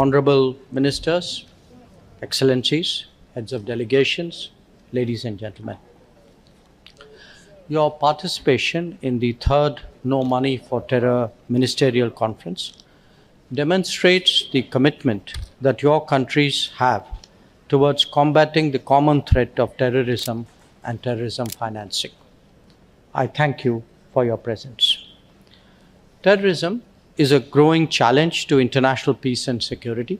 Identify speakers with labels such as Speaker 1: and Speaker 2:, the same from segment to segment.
Speaker 1: Honorable Ministers, Excellencies, Heads of Delegations, ladies and gentlemen. Your participation in the third No Money for Terror Ministerial Conference demonstrates the commitment that your countries have towards combating the common threat of terrorism and terrorism financing. I thank you for your presence. Terrorism is a growing challenge to international peace and security.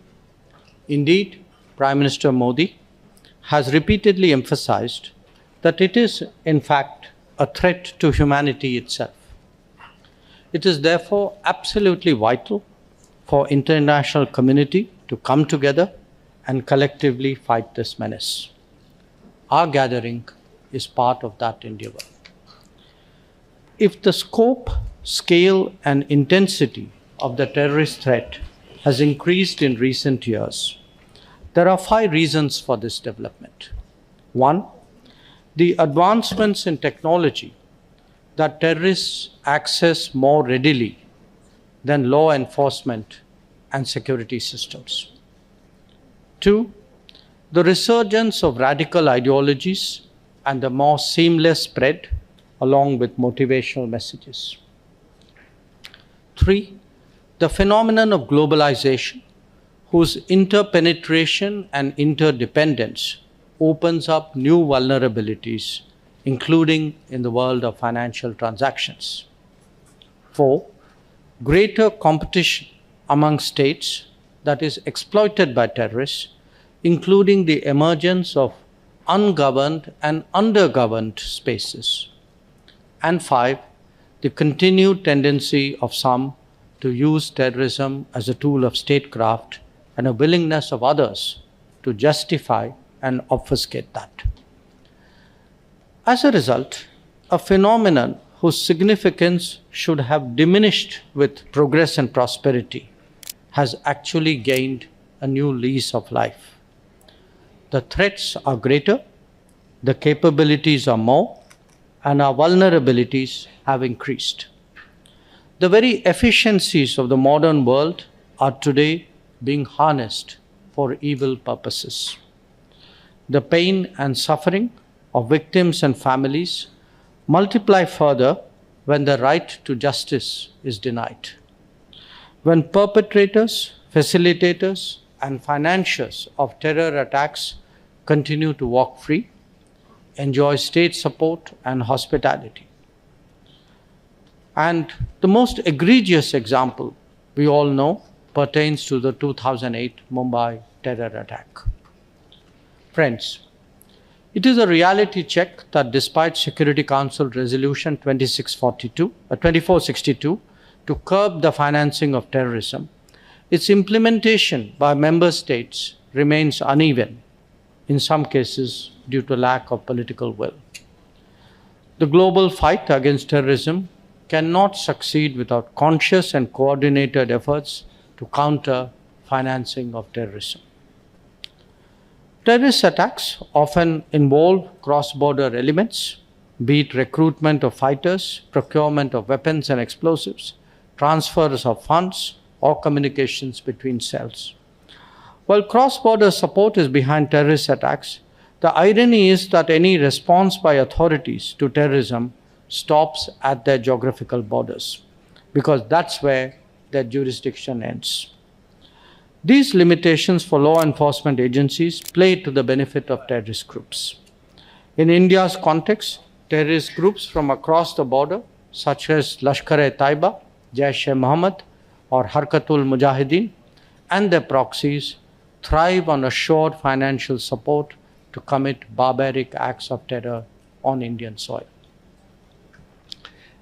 Speaker 1: Indeed, Prime Minister Modi has repeatedly emphasized that it is, in fact, a threat to humanity itself. It is therefore absolutely vital for international community to come together and collectively fight this menace. Our gathering is part of that endeavor. If the scope, scale, and intensity of the terrorist threat has increased in recent years, there are 5 reasons for this development. 1, the advancements in technology that terrorists access more readily than law enforcement and security systems. 2, the resurgence of radical ideologies and the more seamless spread along with motivational messages. 3, the phenomenon of globalization, whose interpenetration and interdependence opens up new vulnerabilities, including in the world of financial transactions. 4, greater competition among states that is exploited by terrorists, including the emergence of ungoverned and undergoverned spaces. And 5, the continued tendency of some to use terrorism as a tool of statecraft and a willingness of others to justify and obfuscate that. As a result, a phenomenon whose significance should have diminished with progress and prosperity has actually gained a new lease of life. The threats are greater, the capabilities are more, and our vulnerabilities have increased. The very efficiencies of the modern world are today being harnessed for evil purposes. The pain and suffering of victims and families multiply further when the right to justice is denied. When perpetrators, facilitators, and financiers of terror attacks continue to walk free, enjoy state support and hospitality. And the most egregious example we all know pertains to the 2008 Mumbai terror attack. Friends, it is a reality check that despite Security Council Resolution 2462 to curb the financing of terrorism, its implementation by member states remains uneven, in some cases due to lack of political will. The global fight against terrorism cannot succeed without conscious and coordinated efforts to counter financing of terrorism. Terrorist attacks often involve cross-border elements, be it recruitment of fighters, procurement of weapons and explosives, transfers of funds, or communications between cells. While cross-border support is behind terrorist attacks, the irony is that any response by authorities to terrorism stops at their geographical borders, because that's where their jurisdiction ends. These limitations for law enforcement agencies play to the benefit of terrorist groups. In India's context, terrorist groups from across the border, such as Lashkar-e-Taiba, Jaish-e-Mohammed, or Harkatul Mujahideen, and their proxies, thrive on assured financial support to commit barbaric acts of terror on Indian soil.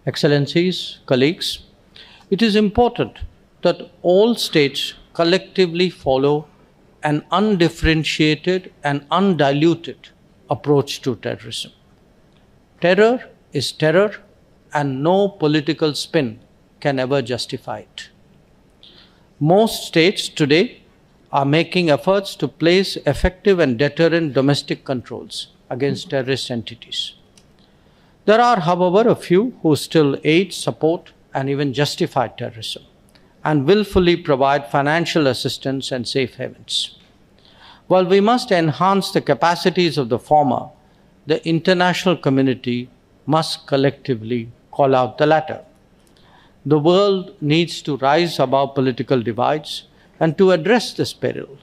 Speaker 1: Excellencies, colleagues, it is important that all states collectively follow an undifferentiated and undiluted approach to terrorism. Terror is terror, and no political spin can ever justify it. Most states today are making efforts to place effective and deterrent domestic controls against terrorist entities. There are, however, a few who still aid, support, and even justify terrorism. and willfully provide financial assistance and safe havens. While we must enhance the capacities of the former, the international community must collectively call out the latter. The world needs to rise above political divides and to address this peril.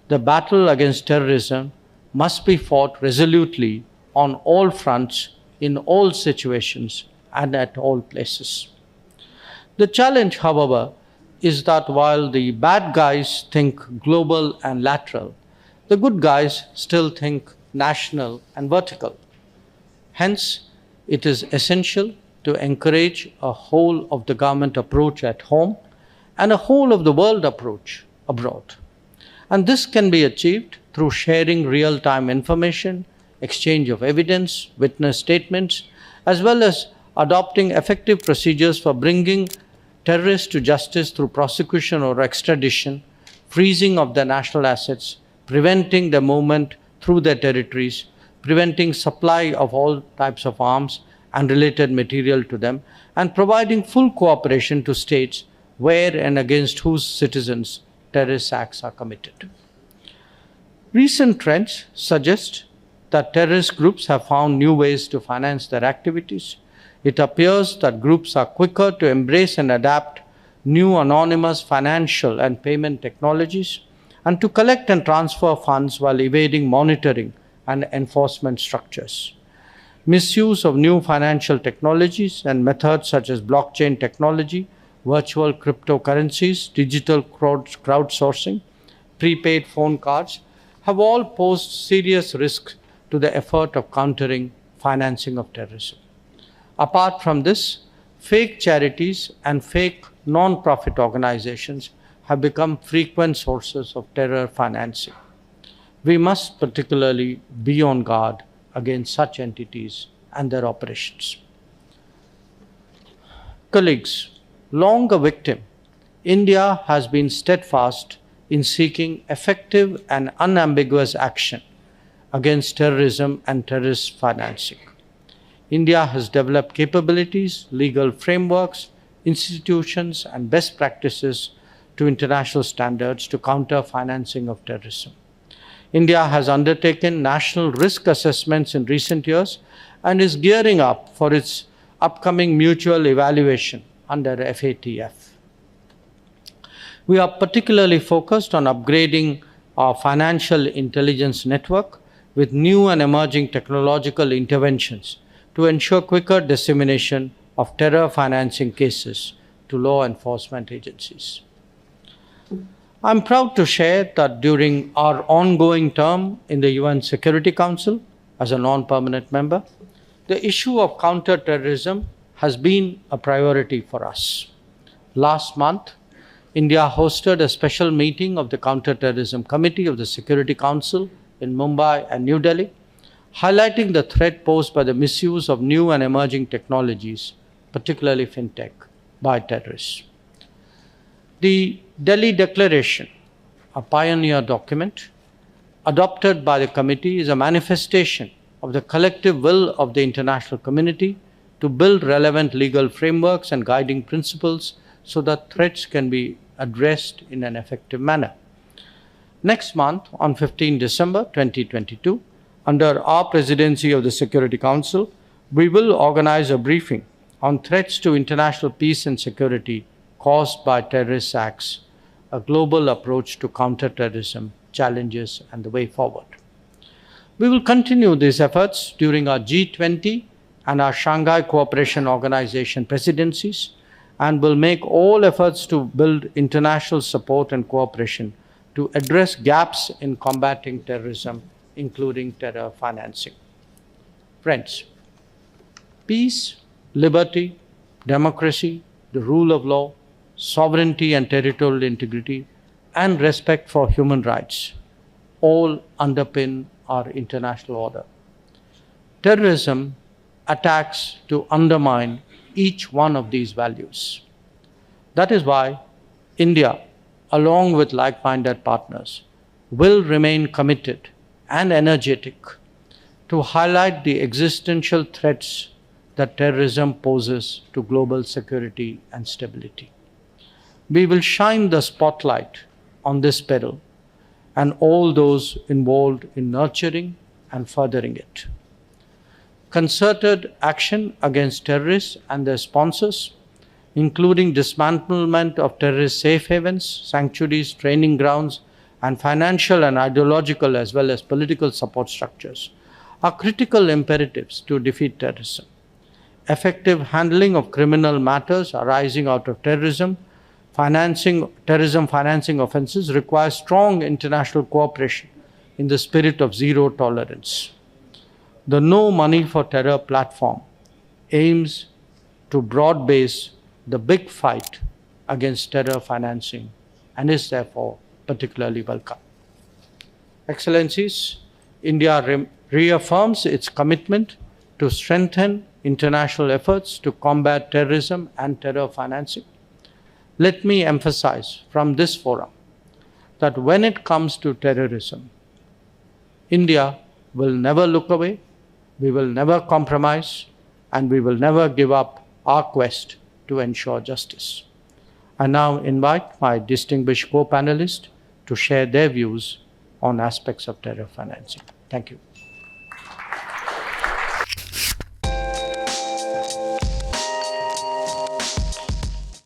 Speaker 1: The battle against terrorism must be fought resolutely on all fronts, in all situations, and at all places. The challenge, however, is that while the bad guys think global and lateral, the good guys still think national and vertical. Hence, it is essential to encourage a whole of the government approach at home and a whole of the world approach abroad. And this can be achieved through sharing real-time information, exchange of evidence, witness statements, as well as adopting effective procedures for bringing terrorists to justice through prosecution or extradition, freezing of their national assets, preventing their movement through their territories, preventing supply of all types of arms and related material to them, and providing full cooperation to states where and against whose citizens terrorist acts are committed. Recent trends suggest that terrorist groups have found new ways to finance their activities. It appears that groups are quicker to embrace and adapt new anonymous financial and payment technologies and to collect and transfer funds while evading monitoring and enforcement structures. Misuse of new financial technologies and methods such as blockchain technology, virtual cryptocurrencies, digital crowdsourcing, prepaid phone cards have all posed serious risks to the effort of countering financing of terrorism. Apart from this, fake charities and fake non-profit organizations have become frequent sources of terror financing. We must particularly be on guard against such entities and their operations. Colleagues, long a victim, India has been steadfast in seeking effective and unambiguous action against terrorism and terrorist financing. India has developed capabilities, legal frameworks, institutions, and best practices to international standards to counter financing of terrorism. India has undertaken national risk assessments in recent years and is gearing up for its upcoming mutual evaluation under FATF. We are particularly focused on upgrading our financial intelligence network with new and emerging technological interventions to ensure quicker dissemination of terror financing cases to law enforcement agencies. I'm proud to share that during our ongoing term in the UN Security Council as a non-permanent member, the issue of counter-terrorism has been a priority for us. Last month, India hosted a special meeting of the Counter-Terrorism Committee of the Security Council in Mumbai and New Delhi, highlighting the threat posed by the misuse of new and emerging technologies, particularly fintech, by terrorists. The Delhi Declaration, a pioneer document adopted by the committee, is a manifestation of the collective will of the international community to build relevant legal frameworks and guiding principles so that threats can be addressed in an effective manner. Next month, on 15 December 2022, under our presidency of the Security Council, we will organize a briefing on threats to international peace and security caused by terrorist acts, a global approach to counter-terrorism challenges and the way forward. We will continue these efforts during our G20 and our Shanghai Cooperation Organization presidencies and will make all efforts to build international support and cooperation to address gaps in combating terrorism, including terror financing. Friends, peace, liberty, democracy, the rule of law, sovereignty and territorial integrity, and respect for human rights all underpin our international order. Terrorism attacks to undermine each one of these values. That is why India, along with like-minded partners, will remain committed and energetic to highlight the existential threats that terrorism poses to global security and stability. We will shine the spotlight on this peril and all those involved in nurturing and furthering it. Concerted action against terrorists and their sponsors, including dismantlement of terrorist safe havens, sanctuaries, training grounds, and financial and ideological as well as political support structures, are critical imperatives to defeat terrorism. Effective handling of criminal matters arising out of terrorism financing offenses requires strong international cooperation in the spirit of zero tolerance. The No Money for Terror platform aims to broad base the big fight against terror financing and is therefore particularly welcome. Excellencies, India reaffirms its commitment to strengthen international efforts to combat terrorism and terror financing. Let me emphasize from this forum that when it comes to terrorism, India will never look away, we will never compromise, and we will never give up our quest to ensure justice. I now invite my distinguished co-panelists to share their views on aspects of terror financing. Thank you.